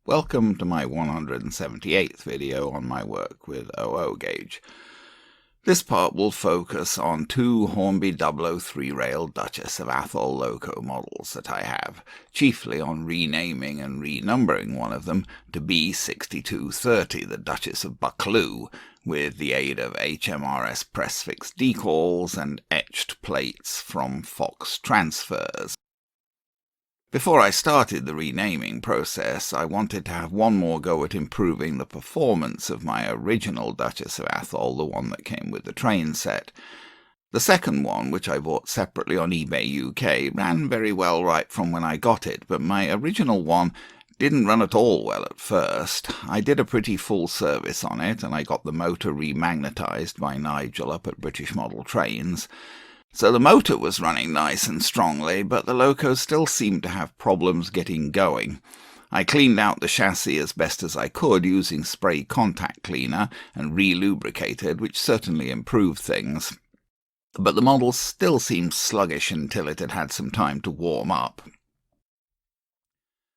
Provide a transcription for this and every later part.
Welcome to my 178th video on my work with OO gauge. This part will focus on two Hornby Dublo 3-rail Duchess of Atholl loco models that I have, chiefly on renaming and renumbering one of them to B6230, the Duchess of Buccleuch, with the aid of HMRS Pressfix decals and etched plates from Fox transfers. Before I started the renaming process, I wanted to have one more go at improving the performance of my original Duchess of Atholl, the one that came with the train set. The second one, which I bought separately on eBay UK, ran very well right from when I got it, but my original one didn't run at all well at first. I did a pretty full service on it, and I got the motor remagnetised by Nigel up at British Model Trains. So the motor was running nice and strongly, but the loco still seemed to have problems getting going. I cleaned out the chassis as best as I could using spray contact cleaner and re-lubricated, which certainly improved things. But the model still seemed sluggish until it had had some time to warm up.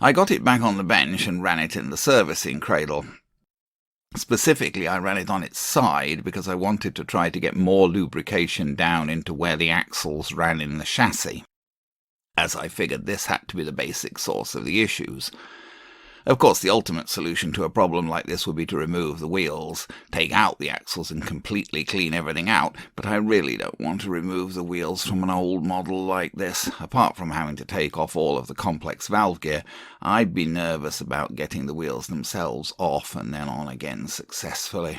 I got it back on the bench and ran it in the servicing cradle. Specifically, I ran it on its side because I wanted to try to get more lubrication down into where the axles ran in the chassis, as I figured this had to be the basic source of the issues. Of course, the ultimate solution to a problem like this would be to remove the wheels, take out the axles and completely clean everything out, but I really don't want to remove the wheels from an old model like this. Apart from having to take off all of the complex valve gear, I'd be nervous about getting the wheels themselves off and then on again successfully.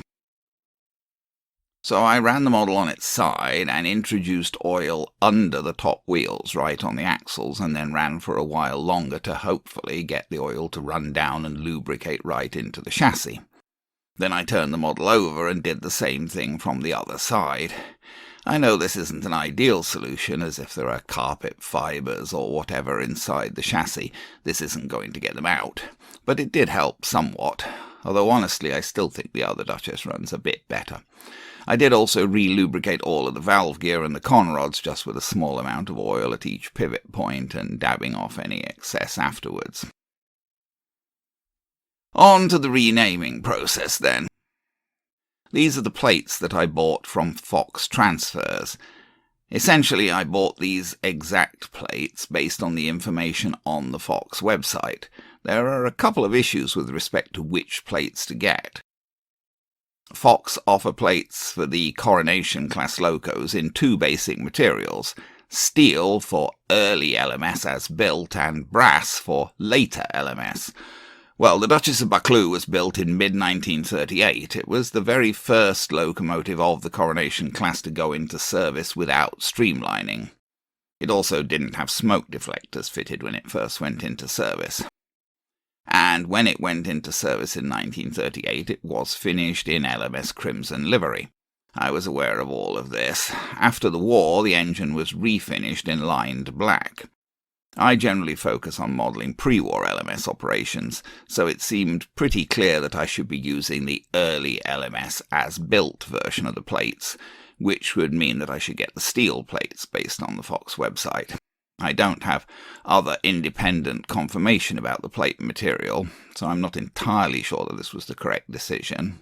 So I ran the model on its side and introduced oil under the top wheels, right on the axles, and then ran for a while longer to hopefully get the oil to run down and lubricate right into the chassis. Then I turned the model over and did the same thing from the other side. I know this isn't an ideal solution, as if there are carpet fibres or whatever inside the chassis, this isn't going to get them out, but it did help somewhat, although honestly I still think the other Duchess runs a bit better. I did also re-lubricate all of the valve gear and the conrods, just with a small amount of oil at each pivot point and dabbing off any excess afterwards. On to the renaming process then. These are the plates that I bought from Fox transfers. Essentially, I bought these exact plates based on the information on the Fox website. There are a couple of issues with respect to which plates to get. Fox offer plates for the Coronation class locos in two basic materials, steel for early LMS as built and brass for later LMS. Well, the Duchess of Buccleuch was built in mid-1938. It was the very first locomotive of the Coronation class to go into service without streamlining. It also didn't have smoke deflectors fitted when it first went into service. And when it went into service in 1938, it was finished in LMS Crimson livery. I was aware of all of this. After the war, the engine was refinished in lined black. I generally focus on modelling pre-war LMS operations, so it seemed pretty clear that I should be using the early LMS as-built version of the plates, which would mean that I should get the steel plates based on the Fox website. I don't have other independent confirmation about the plate material, so I'm not entirely sure that this was the correct decision.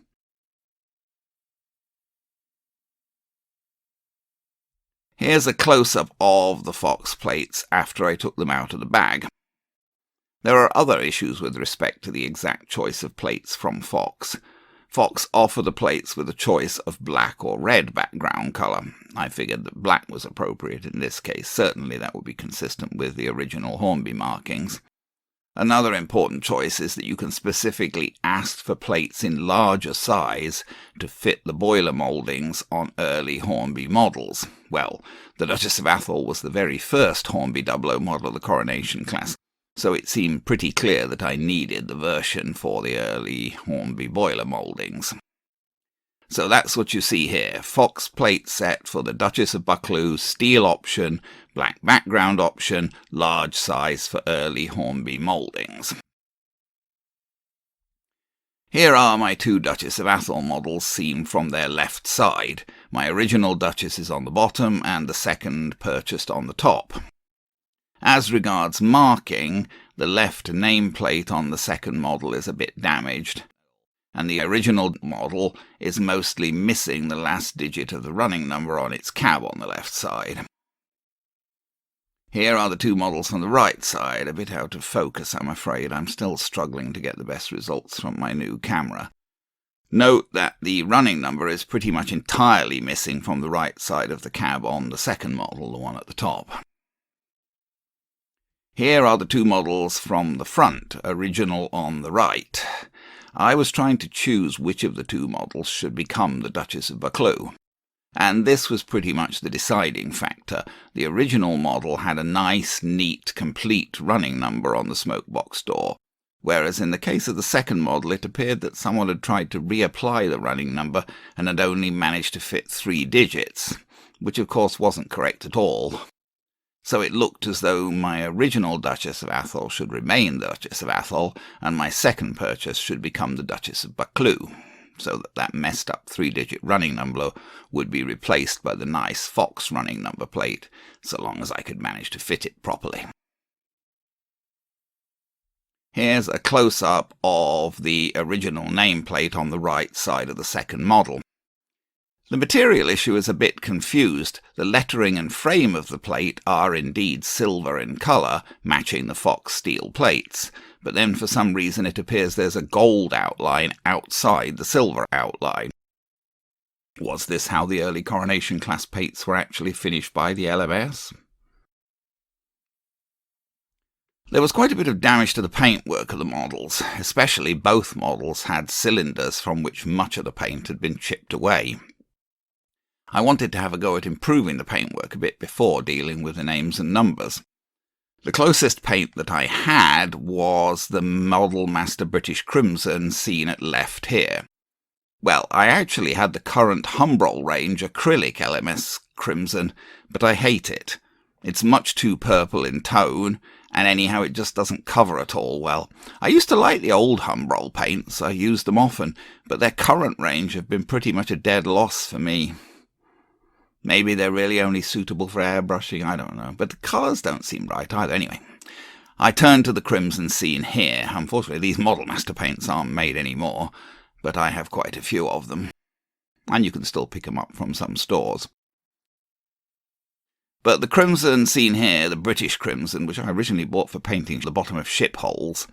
Here's a close-up of the Fox plates after I took them out of the bag. There are other issues with respect to the exact choice of plates from Fox. Fox offer the plates with a choice of black or red background colour. I figured that black was appropriate in this case. Certainly that would be consistent with the original Hornby markings. Another important choice is that you can specifically ask for plates in larger size to fit the boiler mouldings on early Hornby models. Well, the Duchess of Atholl was the very first Hornby Dublo model of the Coronation class, so it seemed pretty clear that I needed the version for the early Hornby boiler mouldings. So that's what you see here, Fox plate set for the Duchess of Buccleuch, steel option, black background option, large size for early Hornby mouldings. Here are my two Duchess of Atholl models seen from their left side. My original Duchess is on the bottom and the second purchased on the top. As regards marking, the left nameplate on the second model is a bit damaged, and the original model is mostly missing the last digit of the running number on its cab on the left side. Here are the two models on the right side, a bit out of focus, I'm afraid. I'm still struggling to get the best results from my new camera. Note that the running number is pretty much entirely missing from the right side of the cab on the second model, the one at the top. Here are the two models from the front, original on the right. I was trying to choose which of the two models should become the Duchess of Buccleuch, and this was pretty much the deciding factor. The original model had a nice, neat, complete running number on the smokebox door, whereas in the case of the second model it appeared that someone had tried to reapply the running number and had only managed to fit 3 digits, which of course wasn't correct at all. So it looked as though my original Duchess of Atholl should remain the Duchess of Atholl, and my second purchase should become the Duchess of Buccleuch, so that messed up 3-digit running number would be replaced by the nice Fox running number plate, so long as I could manage to fit it properly. Here's a close-up of the original nameplate on the right side of the second model. The material issue is a bit confused. The lettering and frame of the plate are indeed silver in colour, matching the Fox steel plates, but then for some reason it appears there's a gold outline outside the silver outline. Was this how the early coronation class paints were actually finished by the LMS? There was quite a bit of damage to the paintwork of the models, especially both models had cylinders from which much of the paint had been chipped away. I wanted to have a go at improving the paintwork a bit before dealing with the names and numbers. The closest paint that I had was the Model Master British Crimson seen at left here. Well, I actually had the current Humbrol range acrylic LMS Crimson, but I hate it. It's much too purple in tone, and anyhow it just doesn't cover at all well. I used to like the old Humbrol paints, I used them often, but their current range have been pretty much a dead loss for me. Maybe they're really only suitable for airbrushing, I don't know. But the colours don't seem right either. Anyway, I turn to the crimson seen here. Unfortunately, these Model Master paints aren't made anymore, but I have quite a few of them. And you can still pick them up from some stores. But the crimson seen here, the British crimson, which I originally bought for painting the bottom of ship hulls,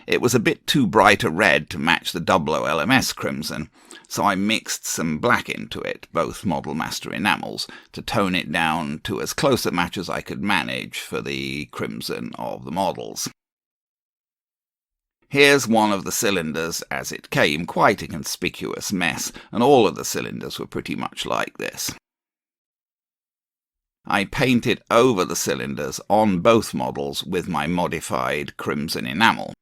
it was a bit too bright a red to match the Dublo LMS crimson, so I mixed some black into it, both Model Master enamels, to tone it down to as close a match as I could manage for the crimson of the models. Here's one of the cylinders as it came, quite a conspicuous mess, and all of the cylinders were pretty much like this. I painted over the cylinders on both models with my modified crimson enamel.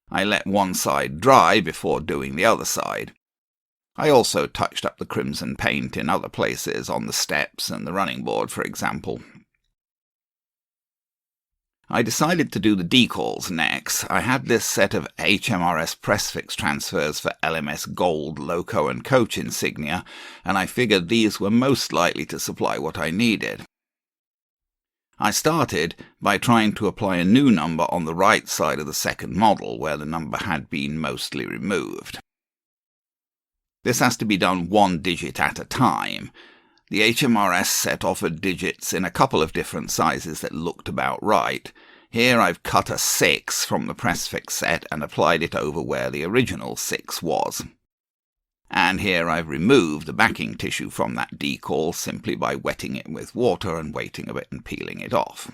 I let one side dry before doing the other side. I also touched up the crimson paint in other places, on the steps and the running board, for example. I decided to do the decals next. I had this set of HMRS Pressfix transfers for LMS Gold, Loco and Coach insignia, and I figured these were most likely to supply what I needed. I started by trying to apply a new number on the right side of the second model, where the number had been mostly removed. This has to be done 1 digit at a time. The HMRS set offered digits in a couple of different sizes that looked about right. Here I've cut a 6 from the Pressfix set and applied it over where the original 6 was. And here I've removed the backing tissue from that decal simply by wetting it with water and waiting a bit and peeling it off.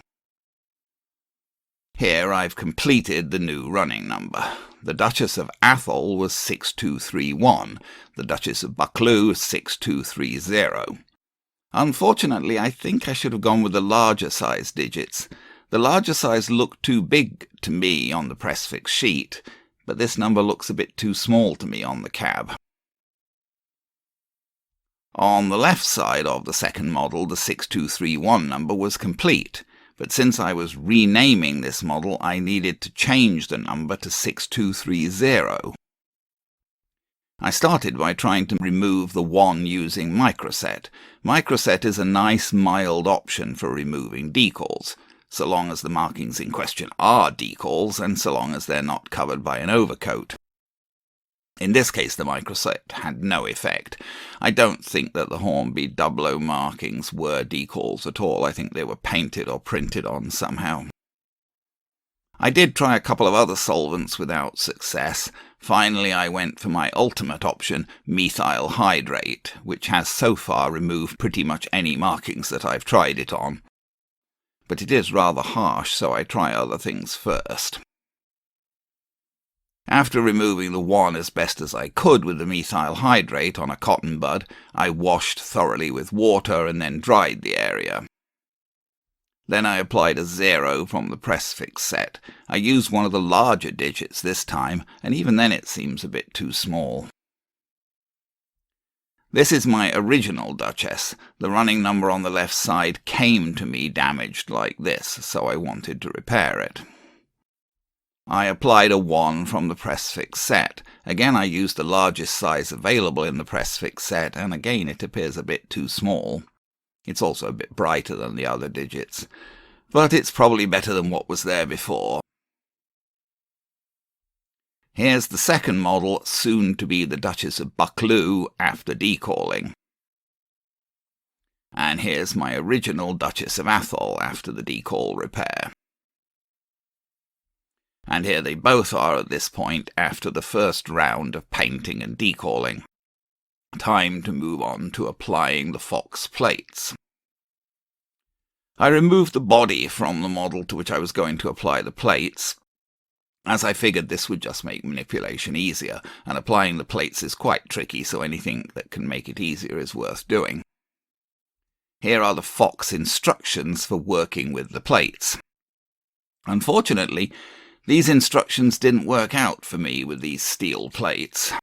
Here I've completed the new running number. The Duchess of Atholl was 6231, the Duchess of Buccleuch 6230. Unfortunately, I think I should have gone with the larger size digits. The larger size looked too big to me on the Pressfix sheet, but this number looks a bit too small to me on the cab. On the left side of the second model, the 6231 number was complete, but since I was renaming this model, I needed to change the number to 6230. I started by trying to remove the one using microset. Microset is a nice mild option for removing decals, so long as the markings in question are decals and so long as they're not covered by an overcoat. In this case, the microset had no effect. I don't think that the Hornby Dublo markings were decals at all. I think they were painted or printed on somehow. I did try a couple of other solvents without success. Finally, I went for my ultimate option, methyl hydrate, which has so far removed pretty much any markings that I've tried it on. But it is rather harsh, so I try other things first. After removing the one as best as I could with the methyl hydrate on a cotton bud, I washed thoroughly with water and then dried the area. Then I applied a 0 from the Pressfix set. I used one of the larger digits this time, and even then it seems a bit too small. This is my original Duchess. The running number on the left side came to me damaged like this, so I wanted to repair it. I applied a 1 from the Pressfix set. Again, I used the largest size available in the Pressfix set, and again it appears a bit too small. It's also a bit brighter than the other digits, but it's probably better than what was there before. Here's the second model, soon to be the Duchess of Buccleuch after decalling. And here's my original Duchess of Atholl after the decal repair. And here they both are at this point after the first round of painting and decalling. Time to move on to applying the fox plates. I removed the body from the model to which I was going to apply the plates, as I figured this would just make manipulation easier, and applying the plates is quite tricky, so anything that can make it easier is worth doing. Here are the fox instructions for working with the plates. Unfortunately, these instructions didn't work out for me with these steel plates.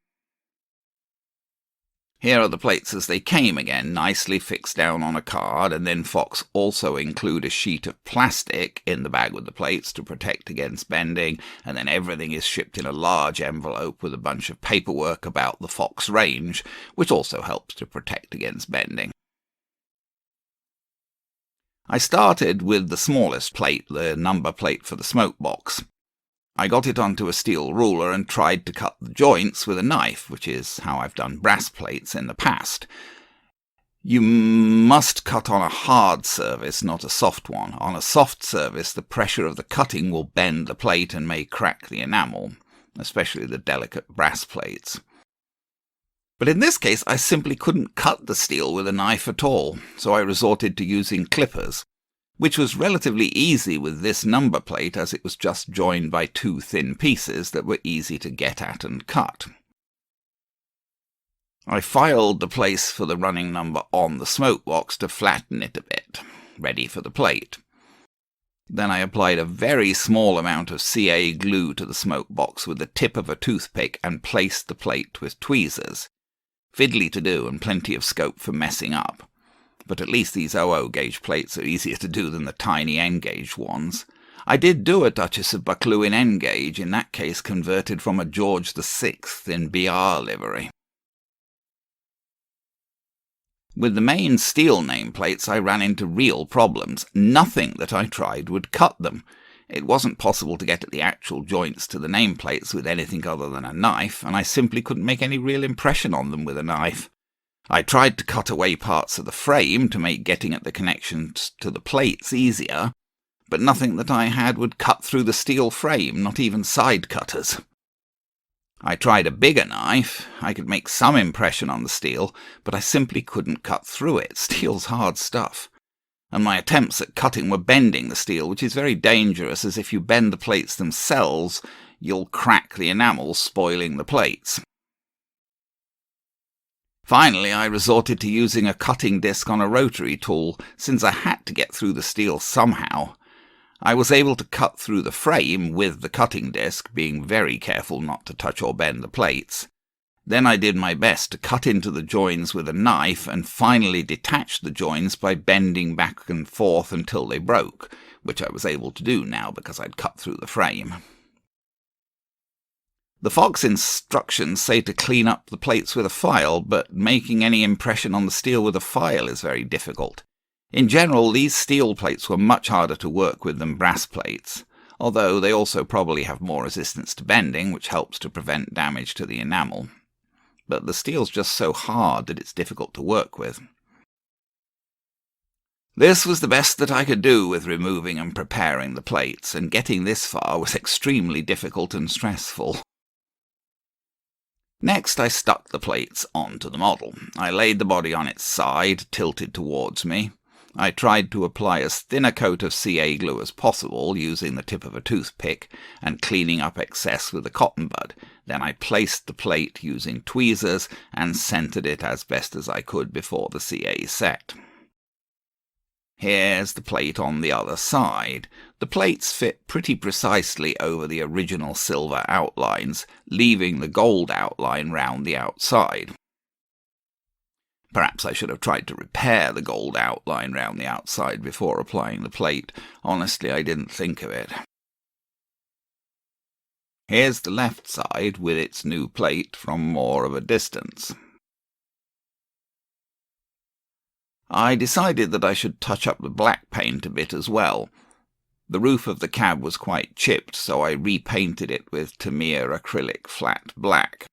Here are the plates as they came again, nicely fixed down on a card, and then Fox also include a sheet of plastic in the bag with the plates to protect against bending, and then everything is shipped in a large envelope with a bunch of paperwork about the Fox range, which also helps to protect against bending. I started with the smallest plate, the number plate for the smoke box. I got it onto a steel ruler and tried to cut the joints with a knife, which is how I've done brass plates in the past. You must cut on a hard surface, not a soft one. On a soft surface, the pressure of the cutting will bend the plate and may crack the enamel, especially the delicate brass plates. But in this case, I simply couldn't cut the steel with a knife at all, so I resorted to using clippers, which was relatively easy with this number plate as it was just joined by two thin pieces that were easy to get at and cut. I filed the place for the running number on the smoke box to flatten it a bit, ready for the plate. Then I applied a very small amount of CA glue to the smoke box with the tip of a toothpick and placed the plate with tweezers. Fiddly to do and plenty of scope for messing up. But at least these 00 gauge plates are easier to do than the tiny N gauge ones. I did do a Duchess of Buccleuch in N gauge, in that case converted from a George VI in BR livery. With the main steel nameplates I ran into real problems. Nothing that I tried would cut them. It wasn't possible to get at the actual joints to the nameplates with anything other than a knife, and I simply couldn't make any real impression on them with a knife. I tried to cut away parts of the frame to make getting at the connections to the plates easier, but nothing that I had would cut through the steel frame, not even side cutters. I tried a bigger knife. I could make some impression on the steel, but I simply couldn't cut through it. Steel's hard stuff. And my attempts at cutting were bending the steel, which is very dangerous, as if you bend the plates themselves, you'll crack the enamel, spoiling the plates. Finally, I resorted to using a cutting disc on a rotary tool, since I had to get through the steel somehow. I was able to cut through the frame with the cutting disc, being very careful not to touch or bend the plates. Then I did my best to cut into the joins with a knife and finally detach the joins by bending back and forth until they broke, which I was able to do now because I'd cut through the frame. The Fox instructions say to clean up the plates with a file, but making any impression on the steel with a file is very difficult. In general, these steel plates were much harder to work with than brass plates, although they also probably have more resistance to bending, which helps to prevent damage to the enamel. But the steel's just so hard that it's difficult to work with. This was the best that I could do with removing and preparing the plates, and getting this far was extremely difficult and stressful. Next, I stuck the plates onto the model. I laid the body on its side, tilted towards me. I tried to apply as thin a coat of CA glue as possible, using the tip of a toothpick and cleaning up excess with a cotton bud. Then I placed the plate using tweezers and centered it as best as I could before the CA set. Here's the plate on the other side. The plates fit pretty precisely over the original silver outlines, leaving the gold outline round the outside. Perhaps I should have tried to repair the gold outline round the outside before applying the plate. Honestly, I didn't think of it. Here's the left side with its new plate from more of a distance. I decided that I should touch up the black paint a bit as well. The roof of the cab was quite chipped, so I repainted it with Tamiya acrylic flat black.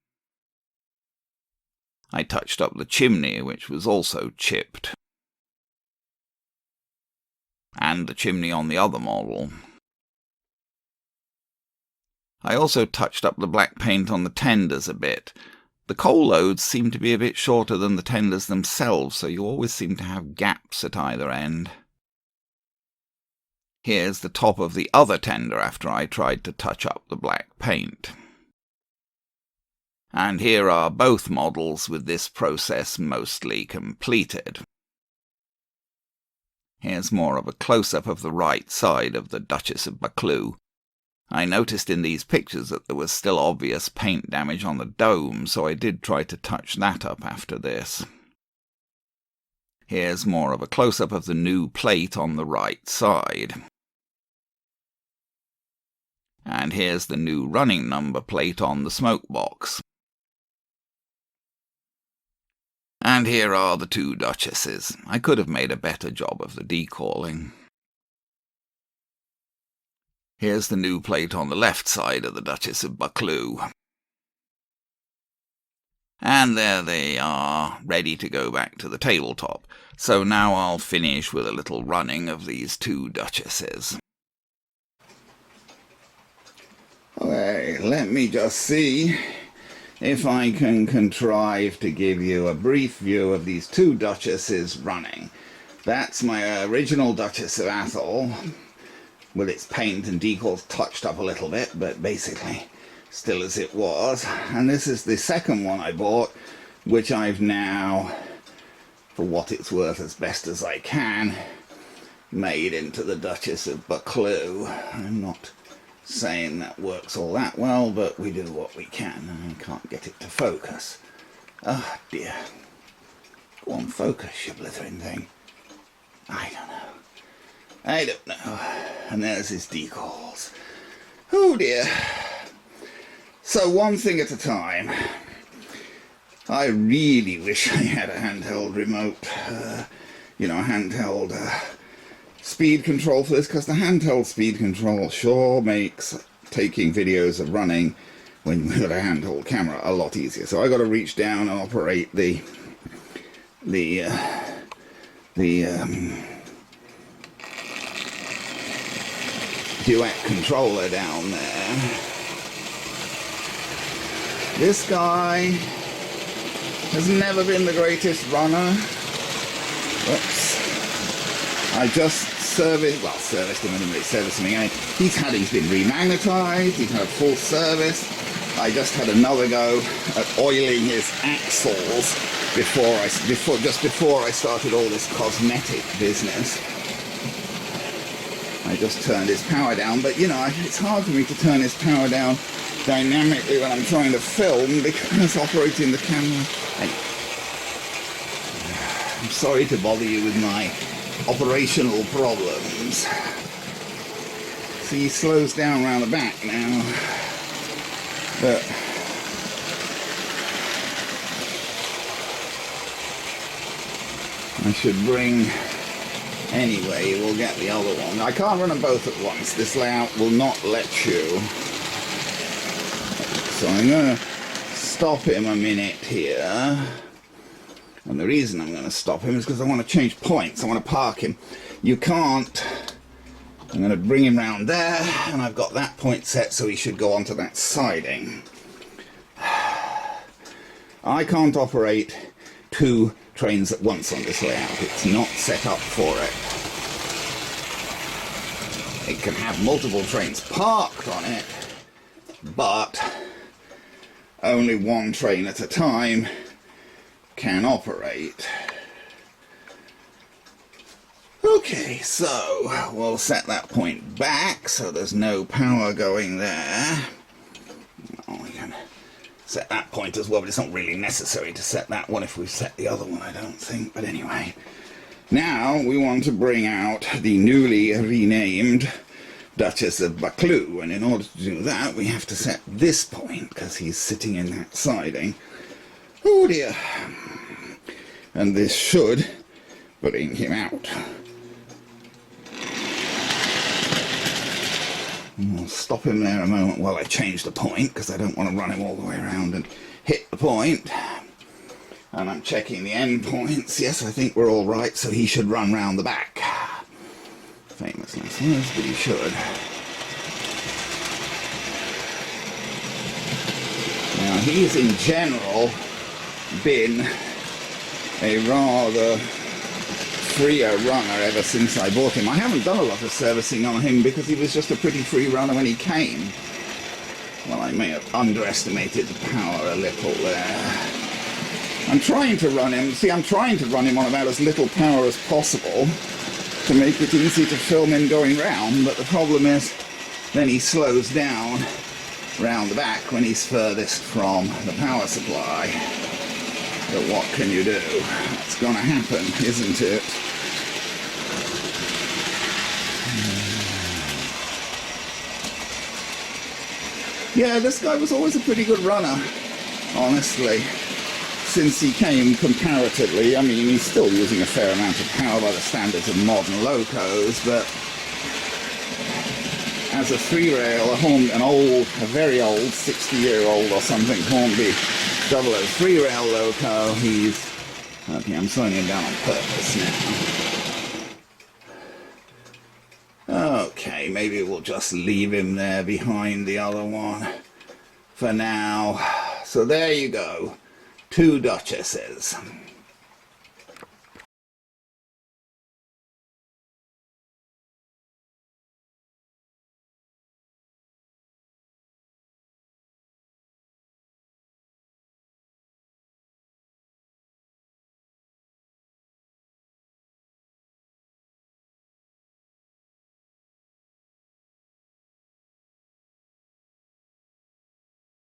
I touched up the chimney, which was also chipped, and the chimney on the other model. I also touched up the black paint on the tenders a bit. The coal loads seem to be a bit shorter than the tenders themselves, so you always seem to have gaps at either end. Here's the top of the other tender after I tried to touch up the black paint. And here are both models with this process mostly completed. Here's more of a close-up of the right side of the Duchess of Buccleuch. I noticed in these pictures that there was still obvious paint damage on the dome, so I did try to touch that up after this. Here's more of a close-up of the new plate on the right side. And here's the new running number plate on the smoke box. And here are the two Duchesses. I could have made a better job of the decaling. Here's the new plate on the left side of the Duchess of Buccleuch. And there they are, ready to go back to the tabletop. So now I'll finish with a little running of these two Duchesses. Okay, let me just see if I can contrive to give you a brief view of these two Duchesses running. That's my original Duchess of Atholl, with its paint and decals touched up a little bit, but basically still as it was. And this is the second one I bought, which I've now, for what it's worth as best as I can, made into the Duchess of Buccleuch. I'm not saying that works all that well, but we do what we can, and I can't get it to focus. Oh dear. Go on, focus, you blithering thing. I don't know. And there's his decals. Oh dear. So one thing at a time. I really wish I had a handheld remote, a handheld speed control for this, because the handheld speed control sure makes taking videos of running when you've got a handheld camera a lot easier. So I got to reach down and operate the duet controller down there. This guy has never been the greatest runner. Oops. I just serviced him anyway, servicing him. He's been remagnetized, he's had a full service. I just had another go at oiling his axles just before I started all this cosmetic business. I just turned his power down, but it's hard for me to turn his power down dynamically when I'm trying to film, because operating the camera... I'm sorry to bother you with my operational problems. See, he slows down around the back now. But I should bring, anyway, we'll get the other one. I can't run them both at once. This layout will not let you. So I'm going to stop him a minute here. And the reason I'm going to stop him is because I want to change points. I want to park him. You can't. I'm going to bring him round there, and I've got that point set, so he should go onto that siding. I can't operate 2 trains at once on this layout. It's not set up for it. It can have multiple trains parked on it, but only 1 train at a time can operate. Okay, so we'll set that point back so there's no power going there. Well, we can set that point as well, but it's not really necessary to set that one if we've set the other one, I don't think. But anyway, now we want to bring out the newly renamed Duchess of Buccleuch, and in order to do that we have to set this point because he's sitting in that siding. Oh dear. And this should bring him out. I'll stop him there a moment while I change the point, because I don't want to run him all the way around and hit the point. And I'm checking the end points. Yes, I think we're all right, so he should run round the back. Famous last words, but he should. Now, he's in general been a rather freer runner ever since I bought him. I haven't done a lot of servicing on him because he was just a pretty free runner when he came. Well, I may have underestimated the power a little there. I'm trying to run him, I'm trying to run him on about as little power as possible to make it easy to film him going round, but the problem is then he slows down round the back when he's furthest from the power supply. But what can you do? It's gonna happen, isn't it? Yeah, this guy was always a pretty good runner, honestly. Since he came comparatively, I mean, he's still using a fair amount of power by the standards of modern locos, but as a three-rail, a very old, 60-year-old or something, Hornby Dublo three-rail loco, he's... Okay, I'm slowing him down on purpose now. Okay, maybe we'll just leave him there behind the other one for now. So there you go. 2 Duchesses.